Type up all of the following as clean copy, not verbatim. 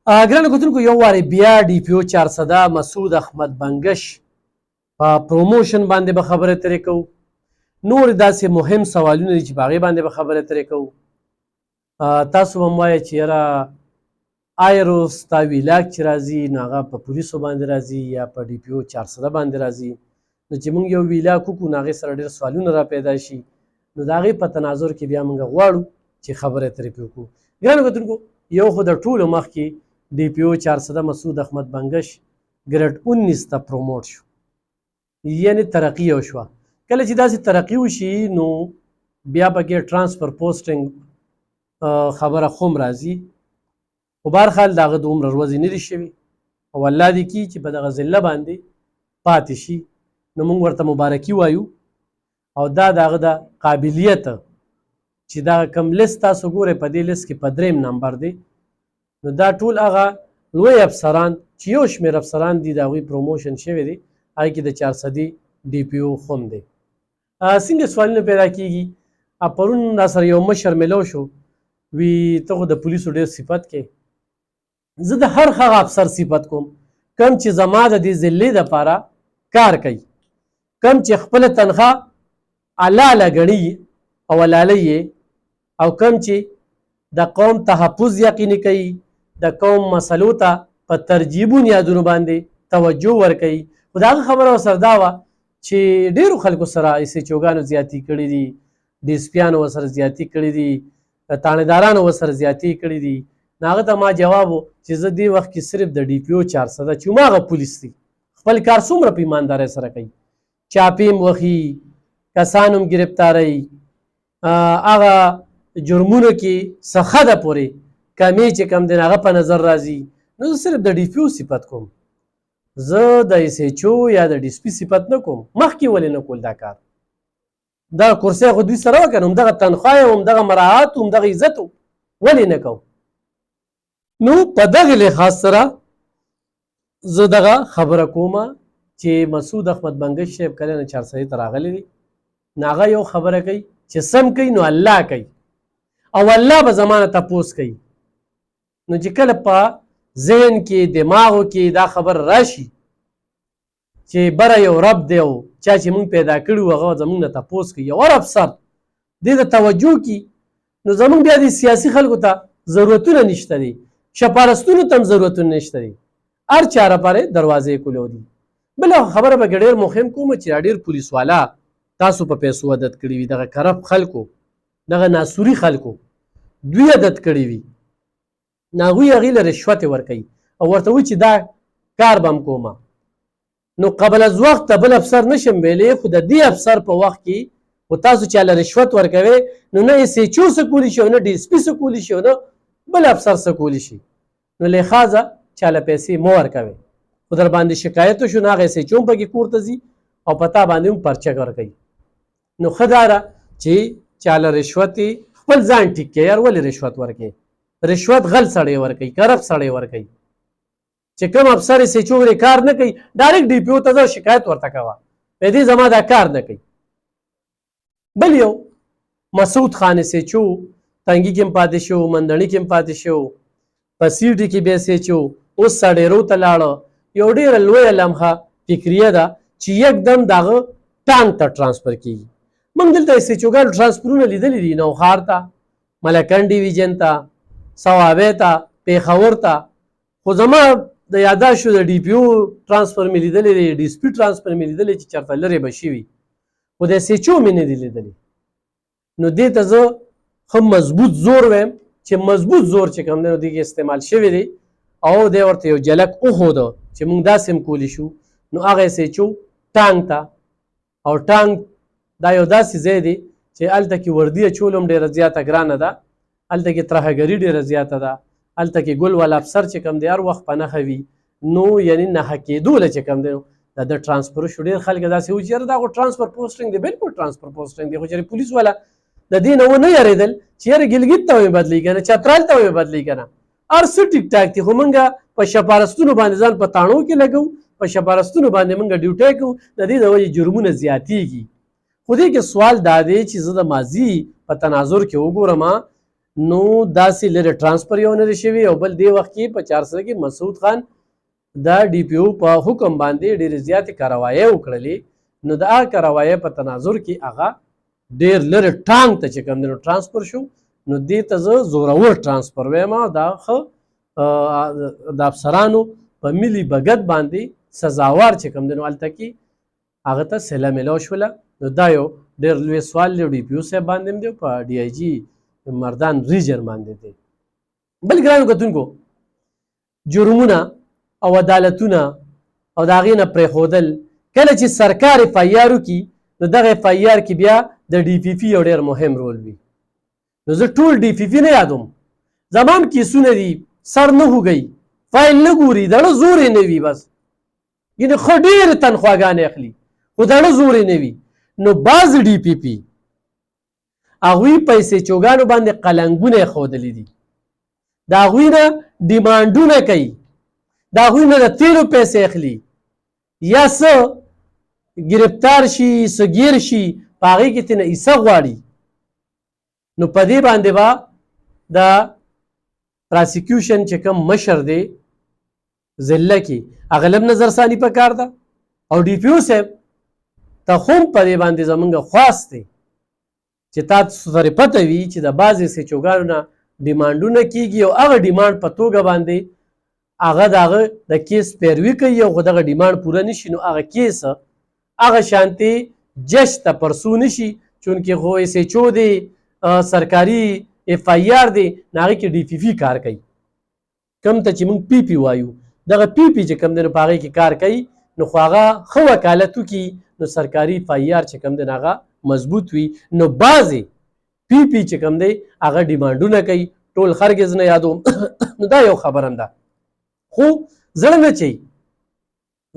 ګرانو کتونکو یو وارې بیا ډي پي او 400 مسعود احمد بنګش په پروموشن باندې به خبرې ترې کوو. نور داسې مهم سوالونه دي چې په هغې باندې به خبرې ترې کوو. تاسو به م وایه چې یاره آیروس ستا ویلاګ چې راځي نو هغه په پولیسو باندې راځي یا په ډي پي او 400 باندې راځي. نو چې موږ یو ویلاګ وکړو نو هغې سره ډېر سوالونه را پیدا شي، نو د هغې په تناظر کې بیا موږ غواړو چې خبرې ترې پرې وکړو. ګرانو کتونکو یو خو د ټولو مخکې ډي پي او 400 مسعود احمد بنګش ګریډ 19 ته پروموټ شو، یعنې ترقي وشوه. کله چې داسې ترقي وشي نو بیا پکې ټرانسفر پوسټینګ خبره خو هم راځي، خو بهرحال د هغه دومره ورځې نه دي شوي او الله دې کي چې په دغه ضلع باندې پاتې شي. نو موږ ورته مبارکي وایو او دا د هغه د قابلیت چې دا کوم لیست تاسو ګورئ په دې لیست کې په 3 نمبر دی، نو دا ټول هغه لوی افسران چې یو شمېر افسران دي د هغوی پروموشن شوی دی، هغې کې د 400 ډي پي او هم دی. څنګه سوالونه پیدا کېږي؟ پرون را سره یو مشر میلو شو، وی ته خو د پولیسو ډېر صفت کې. زه د هر هغه افسر صفت کوم کوم چې زما د دې ضلعې دپاره کار کوي، کوم چې خپله تنخوا حلاله ګڼي او حلالوي یې، او کوم چې د قوم تحفظ یقیني کوي، د قوم مسلو ته په ترجیح بنیادونو باندې توجه ورکوي. خو د هغه خبره ورسره دا وه چې ډېرو خلکو سره ایس ایچ اوګانو زیاتي کړي دي، ډي اس پیانو ورسره زیاتي کړي دي، تانیدارانو ورسره زیاتي کړي دي. نو هغه ته ما جواب و چې زه دې وخت کې صرف د ډي پي او 400 چې هماغه پولیس دي خپل کار څومره په ایماندارۍ سره کوي، چاپې هم وخي، کسان هم ګرفتاروي، هغه جرمونو کې څه حده پورې کمې چې کم دی هغه په نظر راځي. نو زه صرف د ډي پي او صفت کوم، زه د ایس ایچ او یا د ډي اس پي صفت نه کوم. مخکې ولې نه کول دا کار؟ دا کرسۍ خو دوی سره وکړه، همدغه تنخوا یې همدغه مراعات همدغه عزت ولې نه کوو؟ نو په دغې لحاظ سره زه دغه خبره کومه چې مسعود احمد بنګش صاحب کله نه 400 ته راغلی دی، نو هغه یو خبره کوي چې سم کوي نو الله کوي او الله به زمانه تپوس کوي. نو چې کله په ذهن کې دماغو کې دا خبر راشي چې بره یو رب دی او چا چې موږ پیدا کړي وو هغه زموږ نه تپوس کوي، یو افسر دې ته توجه کړي، نو زموږ بیا د سیاسي خلکو ته ضرورتونه نشته دي، شپارستونو ته هم ضرورتونه نشته دي، هر چا لپاره دروازې کولو دي. بله خبره به ډېر مهم کوم چې ډېر پولیس والا تاسو په پیسو عادت کړي وي، دغه کرپ خلکو، دغه ناسوري خلکو دوی عادت کړي وي، نو هغوی هغې له رشوت ورکوي او ورته وایي چې دا کار به م کومه. نو قبل از وخت بل افسر نشم ویلی، خو د دې افسر په وخت کې خو تاسو چې هله رشوت ورکوئ نو نه ایس ایچ او څه کولی شي او نه ډي اس پي څه کولی شي او نه بل افسر څه کولی شي. نو لحاظه چې هله پیسې مه ورکوئ، خو در باندې شکایت وشو نو هغه ایس ایچ او هم پکې کور ته ځي او په تا باندې هم پرچه ورکوي. نو ښه دا ده چې هله رشوت خپل ځان ټیک کړي. یار ولې رشوت ورکوي؟ رشوت غل سړی ورکوي، کرپ سړی ورکوي. چې کوم افسر ایس ایچ او کار نه کوي ډایرکټ ډي پي او ته ځه شکایت ورته کوه، په دې زما دا کار نه کوي. بل یو مسعود خان ایس ایچ او تنګي کې هم پاتې شو، مندڼي کې هم پاتې شو، په سی ډي کې بیا ایس ایچ او اوس ساډیرو ته لاړه. یو ډېره لویه لمحه فکریه ده چې یکدم د هغه ټانک ته ټرانسفر کېږي. موږ دلته ایس ایچ اوګانو ټرانسفرونه لیدلي دي، نوښار ته، ملکنډ ډیویژن ته، صوابۍ ته، پېښور ته، خو زما د یاداشت شو د ډي پي او ټرانسفر مې لیدلی دی، ډي اس پي ټرانسفر مې لیدلی چې چېرته لرې به شوي، خو د ایس ایچ او مې نه دی لیدلی. نو دې ته زه ښه مضبوط زور وایم چې مضبوط زور چې کوم دی نو دې کې استعمال شوی دی او دی ورته یو جلک وښوده چې موږ داسې هم کولی شو. نو هغه ایس ایچ او ټانک ته، او ټانک دا یو داسې ځای دی چې هلته کې وردي اچول هم ډېره زیاته ګرانه ده، هلته کې ترهګري ډېره زیاته ده، هلته کې ګل والا افسر چې کوم دی هر وخت په نښه وي. نو یعنې نښه کېدو له چې کوم دی نو د ټرانسفر شو. ډېر خلک داسې وایي چې یاره دا خو ټرانسفر پوسټینګ دی. بلکل ټرانسفر پوسټینګ دی، خو چې پولیس والا د دې نه ونه یارېدل چې یاره ګلګت ته ومې بدلوي که نه، چترال ته ومې بدلوي که نه، هر څه ټیک ټاک دي. خو موږ په شپارستونو باندې ځان په تاڼو کې لګوو، په شپارستونو باندې موږ ډیوټۍ کوو، د دې د وجې جرمونه زیاتېږي. خو دې کې سوال دا دی چې زه د ماضي په تناظر کې وګورم نو داسې لرې ټرانسفر یو نه دی شوي او بل دې وخت کې په 400 کې مسعود خان د ډي پي او په حکم باندې ډېرې زیاتې کاروایۍ وکړلې نو د هغه کاروایۍ په تناظر کې هغه ډېر لرې ټانګ ته چې کوم دی نو ټرانسفر شو نو دې ته زه زورور ټرانسفر وایم دا ښه د افسرانو په ملي بګت باندې سزاوار چې کوم دی نو هلته کې هغه ته سله میلاو شوله نو دا یو ډېر لوی سوال دی ډي پي او صاحب باندې هم دی په ډي آی جي مردان ریجن باندې دی. بل ګرانو کتونکو جرمونه او عدالتونه او د هغې نه پرېښودل کله چې سرکار اف آی آر وکړي نو دغه اف آی آر کې بیا د ډي پي پي یو ډېر مهم رول وي. نو زه ټول ډي پي پي نه یادوم زمان کیسونه دي سر نه هوږئ فایل نه ګوري دړه زور یې نه وي بس یعنې ښه ډېرې تنخواګانې اخلي خو دړه زور یې نه وي. نو بعض ډي پي پي هغوی پیسې چوګانو باندې قلنګونه یې ښودلي دي د هغوی نه ډیمانډونه کوي د هغوی نه د تیلو پیسې اخلي یا څه ګرفتار شي څه ګیر شي په هغې کې ترېنه حصه غواړي نو په دې باندې به د پراسیکیوشن چې کوم مشر دی ضلع کې هغه لم نظرثاني پکار ده او ډي پي او صاحب ته هم په دې باندې زمونږ خواست دی چې تاسو سره پته وي چې د بعضې سچوګانو نه ډیمانډونه کیږي او هغه ډیمانډ په توګه باندې هغه د هغه د کیس پیروي کوي او دغه ډیمانډ پوره نشي نو هغه کیس هغه شانتې جج ته پرسو نشي چونکې خو ایس ایچ او دی سرکاري اف آی آر دی نو هغې کې ډي پي پي کار کوي کوم ته چې موږ پی پی وایو دغه پی پی چې کوم دی نو په هغې کې کار کوي نو خو هغه ښه وکالت وکړي نو سرکاري اف آی آر چې کوم دی نو هغه مضبوط وي نو بعضې پی پی چې کوم دی هغه ډیمانډونه کوي ټول هرګز نه یادوم نو دا یو خبره ده خو زړه نه چي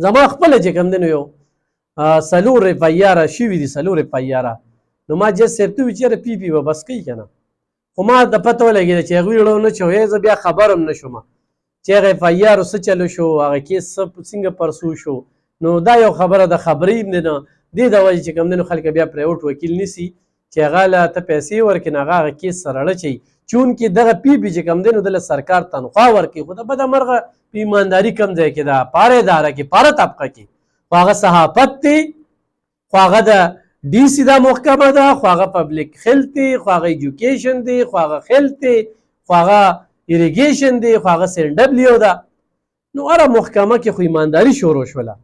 زما خپله چې کوم دی نو یو څلور اف آی آره شوي دي څلور اف آی آره نو ما جج صاحب ته وویل چې یاره پی پی به بس کوي که نه خو ما د پته ولګېده چې هغوی ړو نه چوی زه بیا خبر هم نه شوم چې هغه اف آی آر څه چلو شو هغه کیس څنګه پرسو شو نو دا یو خبره د خبرې هم دی نه دې د وجې چې کوم دی نو خلک بیا پرایوټ وکیل نیسي چې هغه له ته پیسې ورکړي نو هغه کیس سره اړچوي چونکې دغه پی پی چې کوم دی نو دله سرکار تنخوا ورکوي خو د بده مرغه په ایمانداري کم ځای کې ده پاره اداره کې پاره طبقه کې خو هغه صحافت دی خو هغه د ډي سي دا محکمه ده خو هغه پبلیک هیلث دی خو هغه ایجوکیشن دی خو هغه هیلث دی خو هغه ایریګیشن دی خو هغه سین ډبلیو ده نو هره محکمه کې خو ایمانداري شروع شوله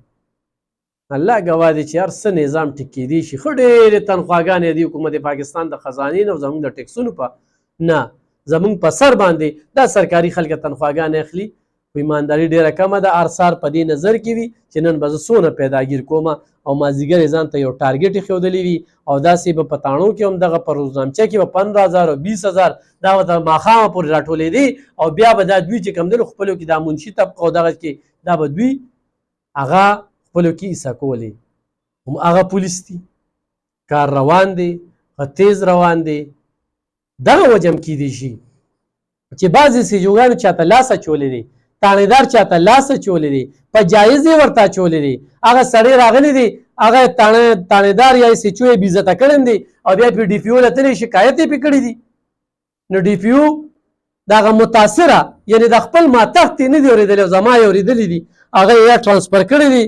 الله ګواه دی چې هر څه نظام ټیک کیدی شي ښه ډېرې تنخواګانې دي حکومت پاکستان د خزانې نه او زموږ د ټیکسونو په نه زموږ په سر باندې دا سرکاري خلک تنخواګانې اخلي خو ایمانداري ډېره کمه ده هر سهار په دې نظر کې وي چې نن به زه څونه پیداګیر کومه او مازدیګر یې ځان ته یو ټارګېټ ایښودلی وي او داسې به په تاڼو کې هم دغه په روزنامچه کې به 15,000 او 20,000 دا به د ماښامه پورې راټولېدي او بیا به دا دوی چې کوم دی نو خپلو کې دا منشي طبقه او دغه کې دا به دوی هغه خپلو کې ایسه کولې هم هغه پولیس دي کار روان دی ښه تیز روان دی دغه وجه هم کیدی شي چې بعضې سیجوګانو چاته لاس اچولی دی تانیدار چاته لاس اچولی دی په جایز یې ورته اچولی دی هغه سړی راغلی دی هغه تانیدار یا سیچو یې بېعزته کړی دی او بیا پې ډي پي او له تللی شکایت یې پې کړی دی نو ډي پي او د هغه متاثره یعنې د خپل ماتحت یې نه دی اورېدلی او زما یې اورېدلی دي هغه یې یا ټرانسفر کړی دی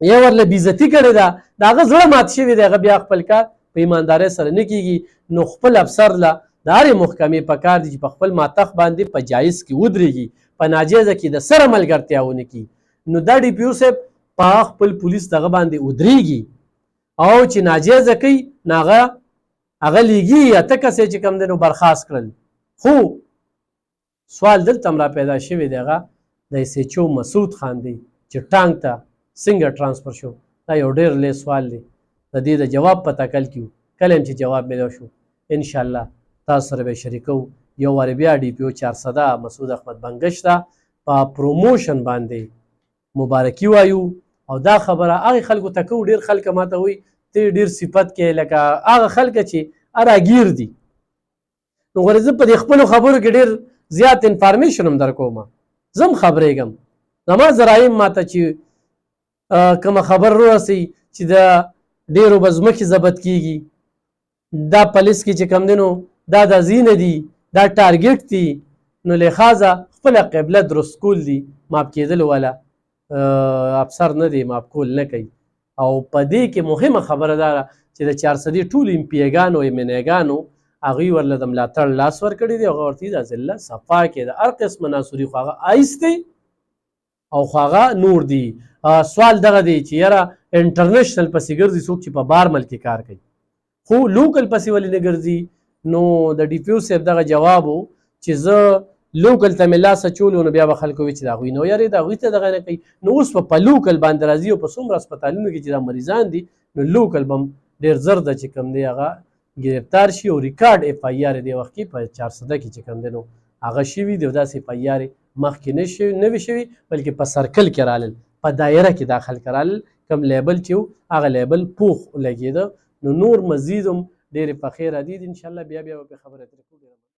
یا ورله بېعزتي کړې ده د هغه زړه مات شوي دی هغه بیا خپل کار په ایماندارۍ سره نه کېږي نو خپل افسر له د هرې محکمې په کار دي چې په خپل ماتحت باندې په جایز کې ودرېږي په ناجیزه کې د سره ملګرتیا ونه کړي نو دا ډي پي او صاحب په خپل پولیس دغه باندې ودرېږي او چې ناجیزه کوي نو هغه لیږي اته کسې چې کوم دی نو برخاست کړل خو سوال دلته هم را پیدا شوی دی هغه د ایس ایچ او مسعود خان دی چې ټانک ته څنګه ټرانسفر شو دا یو ډېر لوی سوال دی د دې د جواب په تکل کې کله هم چې جواب میلاو شو انشاءالله تاسو سره به شریکو یو وارې بیا ډي پي او 400 مسعود احمد بنګش ته په پروموشن باندې مبارکي وایو او دا خبره هغې خلکو ته کوو ډېر خلک ماته وایي ته ډېر صفت کې لکه هغه خلک چې راګیر دي نو غواړې زه په دې خپلو خبرو کې ډېر زیات انفارمیشن هم در کوم زه هم خبرېږم زما ذرایم ماته چې کومه خبر ورسي چې د ډېرو به ځمکې ضبط کېږي دا په لیست کې چې کوم دی نو دا د ځینې دي دا ټارګټ دي نو لحاظه خپله قبله درست کول دي ماپ کېدل والا افسر نه دی ماپ کول نه کوي او په دې کې مهمه خبره دا ده چې د 400 ټول امپیګانو ایمنیګانو هغوی ورله د ملاتړ لاس ورکړی دی هغه ورته دا ځله صفا کې د هر قسمه ناسوري خو هغه ایس دی او خو هغه نور دی سوال دغه دی چې یاره انټرنیشنل پسې ګرځي څوک چې په بار ملک کار کوي خو لوکل پسې ولې نه ګرځي نو د ډي پي او صاحب دغه جواب و چې زه لوکل ته مې لاس اچولو نو بیا به خلکو وي چې د هغوی نه ویارېد هغوی ته دغه نه کوي نو اوس په لوکل باندې راځي او په څومره هسپتالونو کې چې دا مریضان دي نو لوکل به ډېر زر ده چې کوم دی هغه ګرفتار شي او ریکارډ اف آی آر دې وخت کې په 400 کې چې کوم دی نو هغه شوي دي او داسې اف آی آر مخکې نه وي شوي بلکې په سرکل کې رالل په دایره کې داخل کرالل کوم لیبل چې و هغه لیبل پوخ لګېده نو نور مزید هم ډېرې پخې را دي انشاءالله بیا به خبرې ترې کوو